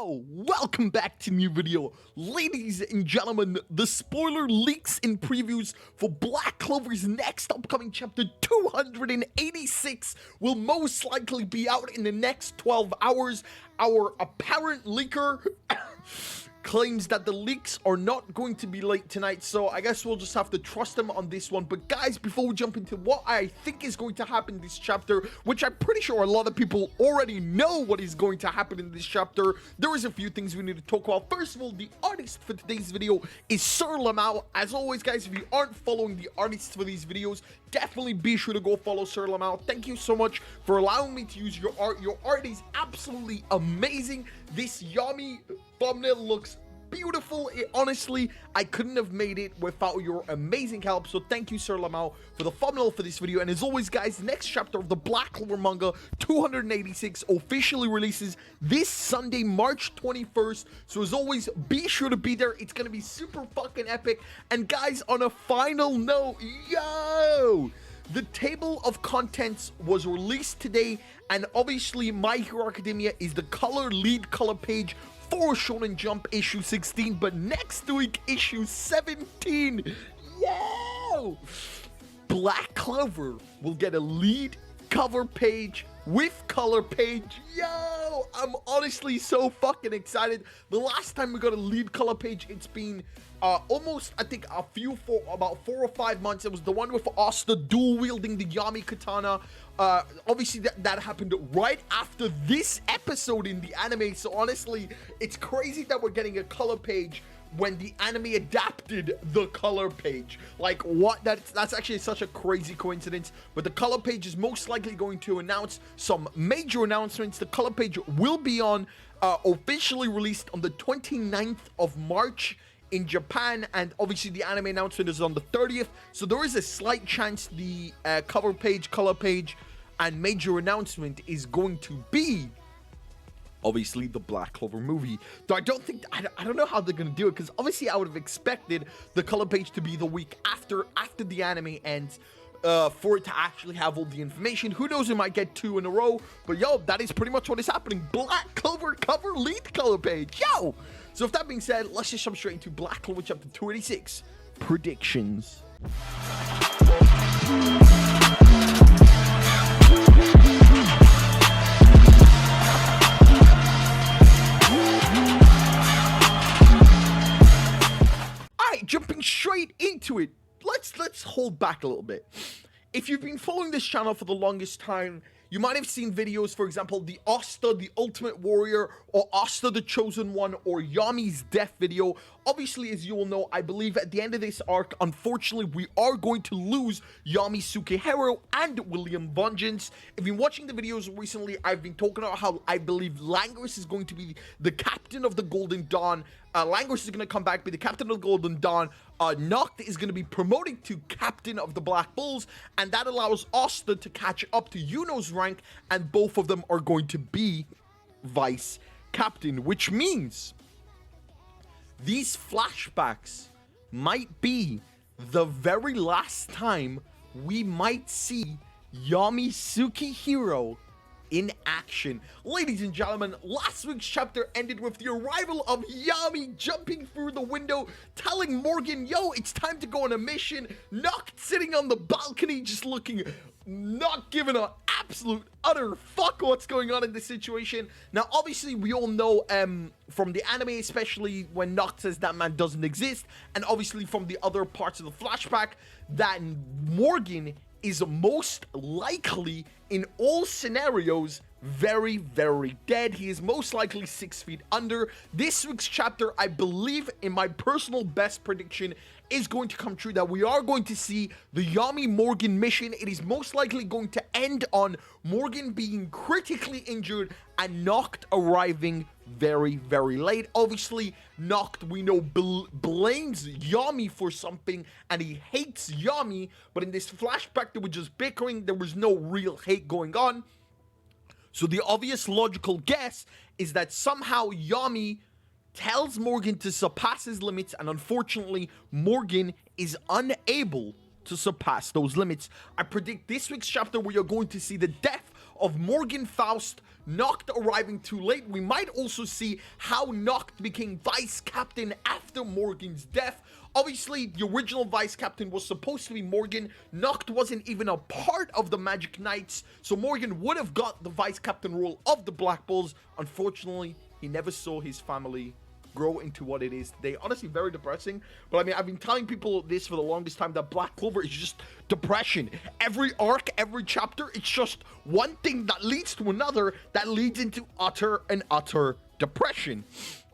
Yo, welcome back to new video. Ladies and gentlemen, the spoiler leaks and previews for Black Clover's next upcoming chapter 286 will most likely be out in the next 12 hours. Our apparent leaker claims that the leaks are not going to be late tonight, so I guess we'll just have to trust them on this one. But guys, before we jump into what I think is going to happen in this chapter, which I'm pretty sure a lot of people already know what is going to happen in this chapter, there is a few things we need to talk about. First of all, the artist for today's video is Sir Lamau. As always, guys, if you aren't following the artists for these videos, definitely be sure to go follow Sir Lamau. Thank you so much for allowing me to use your art. Your art is absolutely amazing. This Yami thumbnail looks beautiful. Honestly, I couldn't have made it without your amazing help, so thank you, Sir Lamau, for the thumbnail for this video. And as always, guys, the next chapter of the Black Clover manga 286 officially releases this Sunday, March 21st, so as always, be sure to be there. It's gonna be super fucking epic. And guys, on a final note, yo, the table of contents was released today, and obviously My Hero Academia is the lead color page for Shonen Jump issue 16, but next week issue 17, yo, Black Clover will get a lead cover page with color page. Yo, I'm honestly so fucking excited. The last time we got a lead color page, it's been almost, I think, about 4 or 5 months. It was the one with Asta dual wielding the Yami katana. Obviously that happened right after this episode in the anime, so honestly, it's crazy that we're getting a color page when the anime adapted the color page. Like, what? That's actually such a crazy coincidence. But the color page is most likely going to announce some major announcements. The color page will be officially released on the 29th of March in Japan, and obviously the anime announcement is on the 30th, so there is a slight chance the cover page, color page, and major announcement is going to be obviously the Black Clover movie. Though I don't know how they're gonna do it, because obviously I would have expected the color page to be the week after the anime ends, for it to actually have all the information. Who knows, we might get 2 in a row, but yo, that is pretty much what is happening. Black Clover cover lead color page, yo! So with that being said, let's just jump straight into Black Clover chapter 286 predictions. Alright, jumping straight into it. Let's hold back a little bit. If you've been following this channel for the longest time, you might have seen videos, for example, the Asta, the Ultimate Warrior, or Asta, the Chosen One, or Yami's death video. Obviously, as you all know, I believe at the end of this arc, unfortunately, we are going to lose Yami Sukehiro and William Vengeance. If you've been watching the videos recently, I've been talking about how I believe Langris is going to be the captain of the Golden Dawn. Langris is going to come back, be the captain of the Golden Dawn. Nacht is going to be promoted to captain of the Black Bulls, and that allows Asta to catch up to Yuno's rank, and both of them are going to be vice captain, which means these flashbacks might be the very last time we might see Yami Sukehiro in action. Ladies and gentlemen, last week's chapter ended with the arrival of Yami jumping through the window, telling Morgan, yo, it's time to go on a mission. Nacht sitting on the balcony, just looking, not giving an absolute utter fuck what's going on in this situation. Now, obviously, we all know from the anime, especially when Nacht says that man doesn't exist, and obviously from the other parts of the flashback, that Morgan is most likely, in all scenarios, very, very dead. He is most likely 6 feet under. This week's chapter, I believe, in my personal best prediction, is going to come true, that we are going to see the Yami Morgan mission. It is most likely going to end on Morgan being critically injured and Nacht arriving very, very late. Obviously, Nacht, we know, blames Yami for something, and he hates Yami, but in this flashback, they were just bickering. There was no real hate going on. So the obvious logical guess is that somehow Yami tells Morgan to surpass his limits, and unfortunately, Morgan is unable to surpass those limits. I predict this week's chapter we are going to see the death of Morgan Faust, Nacht arriving too late. We might also see how Nacht became vice captain after Morgen's death. Obviously, the original vice captain was supposed to be Morgen. Nacht wasn't even a part of the Magic Knights, so Morgen would have got the vice captain role of the Black Bulls. Unfortunately, he never saw his family grow into what it is today. Honestly, very depressing. But I mean, I've been telling people this for the longest time, that Black Clover is just depression. Every arc, every chapter, it's just one thing that leads to another that leads into utter depression.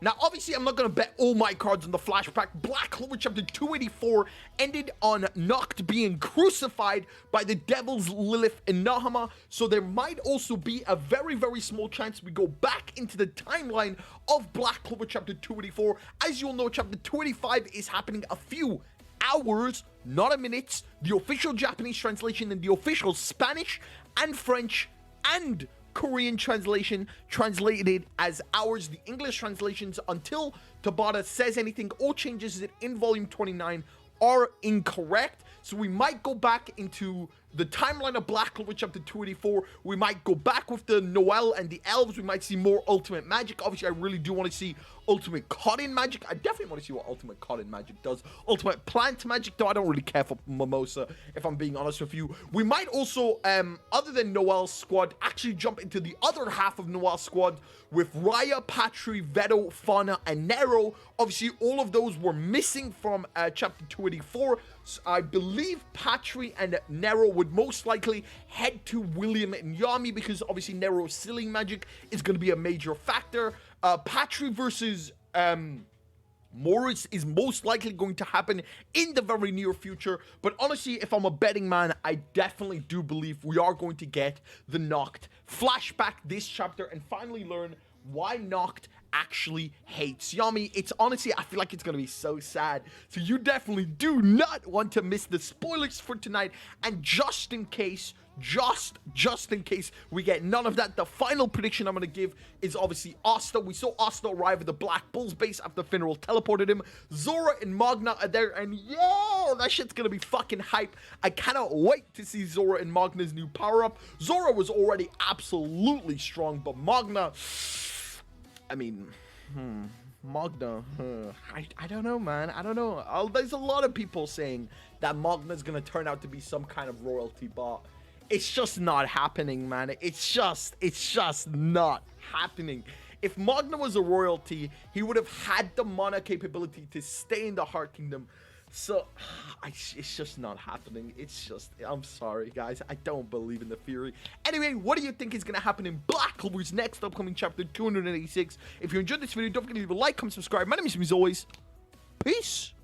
Now, obviously, I'm not going to bet all my cards on the flashback. Black Clover chapter 284 ended on Nacht being crucified by the devils Lilith and Nahama. So there might also be a very, very small chance we go back into the timeline of Black Clover chapter 284. As you all know, chapter 285 is happening a few hours, not a minute. The official Japanese translation and the official Spanish and French and Korean translation translated as ours. The English translations, until Tabata says anything or changes it in volume 29, are incorrect. So we might go back into the timeline of Black Clover chapter 284. We might go back with the Noel and the elves. We might see more ultimate magic. Obviously, I really do want to see ultimate cotton magic. I definitely want to see what ultimate cotton magic does. Ultimate plant magic, though I don't really care for Mimosa, if I'm being honest with you. We might also, other than Noel's squad, actually jump into the other half of Noel's squad with Raya, Patri, Vedo, Fauna, and Nero. Obviously, all of those were missing from chapter 284. So I believe Patri and Nero would most likely head to William and Yami, because obviously Nero's sealing magic is going to be a major factor. Patri versus Morris is most likely going to happen in the very near future. But honestly, if I'm a betting man, I definitely do believe we are going to get the Nacht flashback this chapter and finally learn why Nacht actually hates Yami. It's honestly, I feel like it's gonna be so sad. So you definitely do not want to miss the spoilers for tonight. And just in case we get none of that, the final prediction I'm gonna give is obviously Asta. We saw Asta arrive at the Black Bulls base after Finral teleported him. Zora and Magna are there, and yo, that shit's gonna be fucking hype. I cannot wait to see Zora and Magna's new power-up. Zora was already absolutely strong, but Magna, I mean, Magna, I don't know, man. I don't know. There's a lot of people saying that Magna's gonna turn out to be some kind of royalty, but it's just not happening, man. It's just not happening. If Magna was a royalty, he would have had the mana capability to stay in the Heart Kingdom. So, it's just not happening. It's just, I'm sorry, guys. I don't believe in the theory. Anyway, what do you think is going to happen in Black Clover's next upcoming chapter 286? If you enjoyed this video, don't forget to leave a like, comment, subscribe. My name is Yami, as always. Peace.